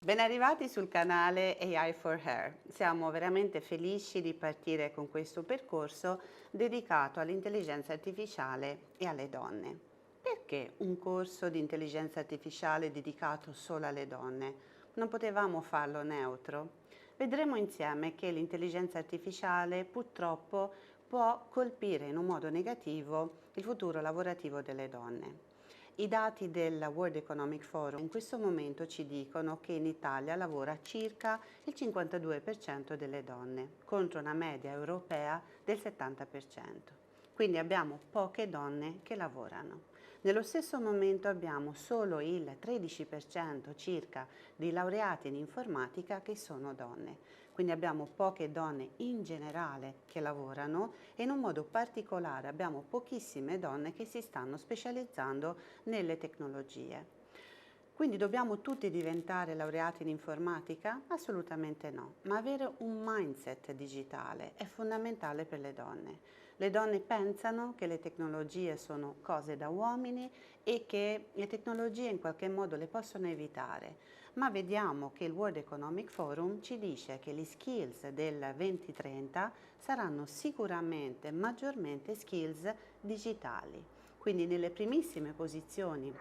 Ben arrivati sul canale AI for Her. Siamo veramente felici di partire con questo percorso dedicato all'intelligenza artificiale e alle donne. Perché un corso di intelligenza artificiale dedicato solo alle donne? Non potevamo farlo neutro? Vedremo insieme che l'intelligenza artificiale purtroppo può colpire in un modo negativo il futuro lavorativo delle donne. I dati del World Economic Forum in questo momento ci dicono che in Italia lavora circa il 52% delle donne, contro una media europea del 70%. Quindi abbiamo poche donne che lavorano. Nello stesso momento abbiamo solo il 13% circa di laureati in informatica che sono donne. Quindi abbiamo poche donne in generale che lavorano e in un modo particolare abbiamo pochissime donne che si stanno specializzando nelle tecnologie. Quindi dobbiamo tutti diventare laureati in informatica? Assolutamente no, ma avere un mindset digitale è fondamentale per le donne. Le donne pensano che le tecnologie sono cose da uomini e che le tecnologie in qualche modo le possono evitare, ma vediamo che il World Economic Forum ci dice che le skills del 2030 saranno sicuramente maggiormente skills digitali. Quindi nelle primissime posizioni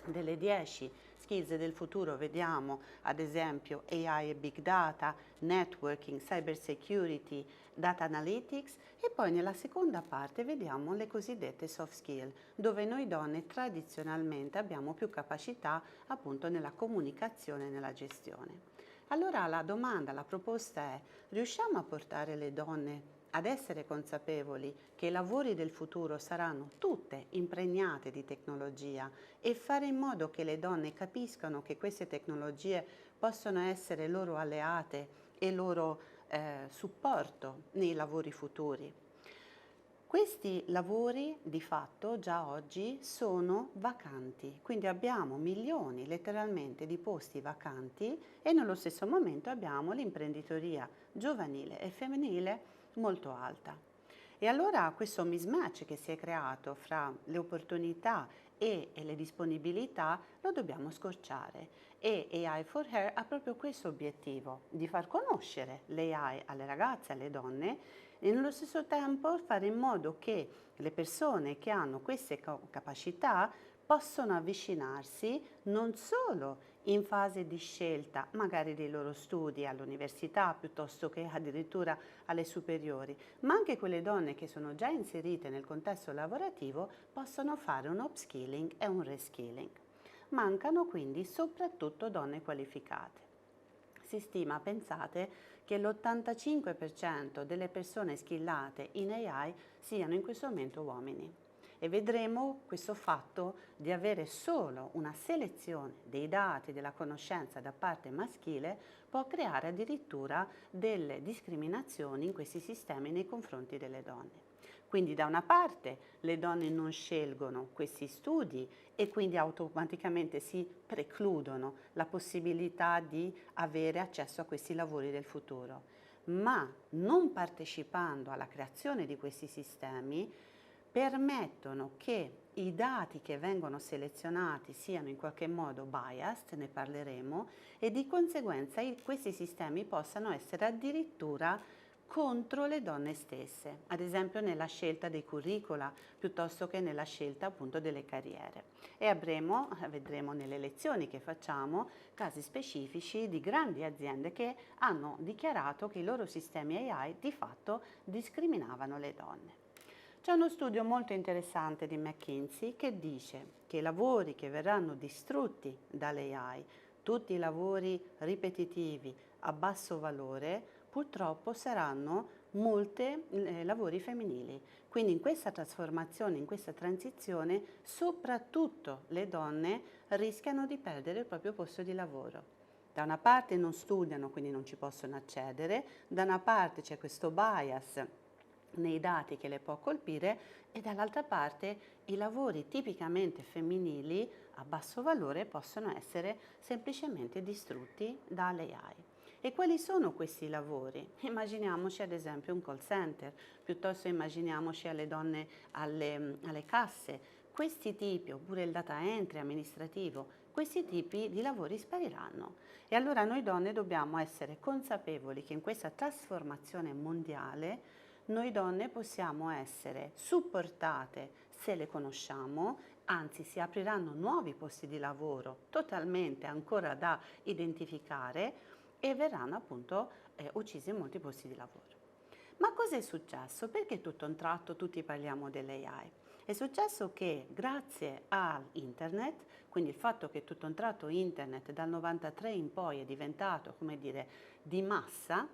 delle 10 skills del futuro vediamo ad esempio AI e Big Data, Networking, Cyber Security, Data Analytics e poi nella seconda parte vediamo le cosiddette soft skill, dove noi donne tradizionalmente abbiamo più capacità appunto nella comunicazione e nella gestione. Allora la domanda, la proposta è: riusciamo a portare le donne ad essere consapevoli che i lavori del futuro saranno tutte impregnate di tecnologia e fare in modo che le donne capiscano che queste tecnologie possono essere loro alleate e loro supporto nei lavori futuri? Questi lavori di fatto già oggi sono vacanti, quindi abbiamo milioni letteralmente di posti vacanti e nello stesso momento abbiamo l'imprenditoria giovanile e femminile molto alta. E allora questo mismatch che si è creato fra le opportunità e le disponibilità lo dobbiamo scorciare e AI for Her ha proprio questo obiettivo, di far conoscere l'AI alle ragazze, alle donne e nello stesso tempo fare in modo che le persone che hanno queste capacità possono avvicinarsi non solo in fase di scelta, magari dei loro studi all'università piuttosto che addirittura alle superiori, ma anche quelle donne che sono già inserite nel contesto lavorativo possono fare un upskilling e un reskilling. Mancano quindi soprattutto donne qualificate. Si stima, pensate, che l'85% delle persone skillate in AI siano in questo momento uomini. E vedremo questo fatto di avere solo una selezione dei dati della conoscenza da parte maschile può creare addirittura delle discriminazioni in questi sistemi nei confronti delle donne. Quindi da una parte le donne non scelgono questi studi e quindi automaticamente si precludono la possibilità di avere accesso a questi lavori del futuro, ma non partecipando alla creazione di questi sistemi permettono che i dati che vengono selezionati siano in qualche modo biased, ne parleremo, e di conseguenza questi sistemi possano essere addirittura contro le donne stesse, ad esempio nella scelta dei curricula piuttosto che nella scelta appunto delle carriere. E vedremo nelle lezioni che facciamo casi specifici di grandi aziende che hanno dichiarato che i loro sistemi AI di fatto discriminavano le donne. C'è uno studio molto interessante di McKinsey che dice che i lavori che verranno distrutti dall'AI, tutti i lavori ripetitivi a basso valore, purtroppo saranno molti lavori femminili. Quindi in questa trasformazione, in questa transizione, soprattutto le donne rischiano di perdere il proprio posto di lavoro. Da una parte non studiano, quindi non ci possono accedere, da una parte c'è questo bias nei dati che le può colpire e dall'altra parte i lavori tipicamente femminili a basso valore possono essere semplicemente distrutti dall'AI. E quali sono questi lavori? Immaginiamoci ad esempio un call center, piuttosto immaginiamoci alle donne alle casse. Questi tipi, oppure il data entry amministrativo, questi tipi di lavori spariranno. E allora noi donne dobbiamo essere consapevoli che in questa trasformazione mondiale noi donne possiamo essere supportate se le conosciamo, anzi si apriranno nuovi posti di lavoro totalmente ancora da identificare e verranno appunto uccisi molti posti di lavoro. Ma cosa è successo? Perché tutto a un tratto tutti parliamo dell'AI? È successo che grazie all'internet, quindi il fatto che tutto a un tratto internet dal 93 in poi è diventato, come dire, di massa,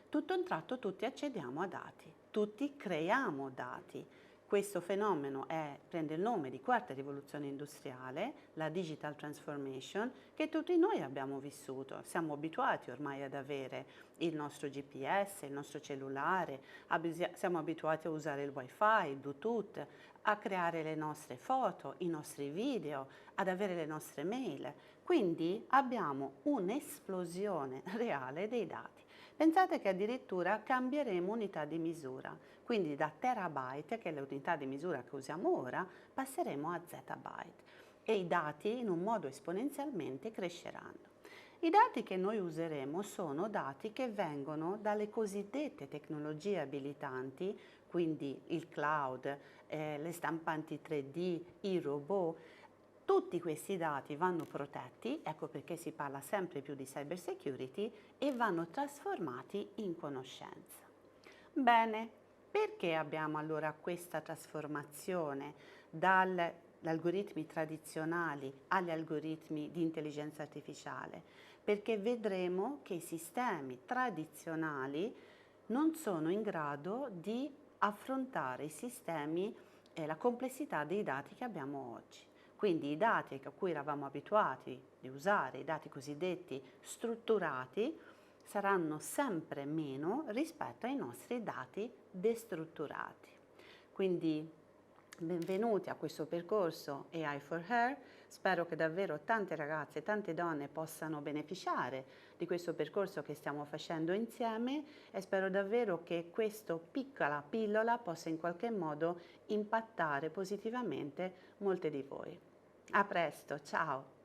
tutto a un tratto tutti accediamo a dati, tutti creiamo dati. Questo fenomeno prende il nome di quarta rivoluzione industriale, la digital transformation, che tutti noi abbiamo vissuto. Siamo abituati ormai ad avere il nostro GPS, il nostro cellulare, siamo abituati a usare il wifi, il Bluetooth, a creare le nostre foto, i nostri video, ad avere le nostre mail. Quindi abbiamo un'esplosione reale dei dati. Pensate che addirittura cambieremo unità di misura, quindi da terabyte, che è l'unità di misura che usiamo ora, passeremo a zettabyte e i dati in un modo esponenzialmente cresceranno. I dati che noi useremo sono dati che vengono dalle cosiddette tecnologie abilitanti, quindi il cloud, le stampanti 3D, i robot. Tutti questi dati vanno protetti, ecco perché si parla sempre più di cyber security, e vanno trasformati in conoscenza. Bene, perché abbiamo allora questa trasformazione dagli algoritmi tradizionali agli algoritmi di intelligenza artificiale? Perché vedremo che i sistemi tradizionali non sono in grado di affrontare i sistemi e la complessità dei dati che abbiamo oggi. Quindi i dati a cui eravamo abituati di usare, i dati cosiddetti strutturati, saranno sempre meno rispetto ai nostri dati destrutturati. Quindi benvenuti a questo percorso AI for Her. Spero che davvero tante ragazze e tante donne possano beneficiare di questo percorso che stiamo facendo insieme e spero davvero che questa piccola pillola possa in qualche modo impattare positivamente molte di voi. A presto, ciao!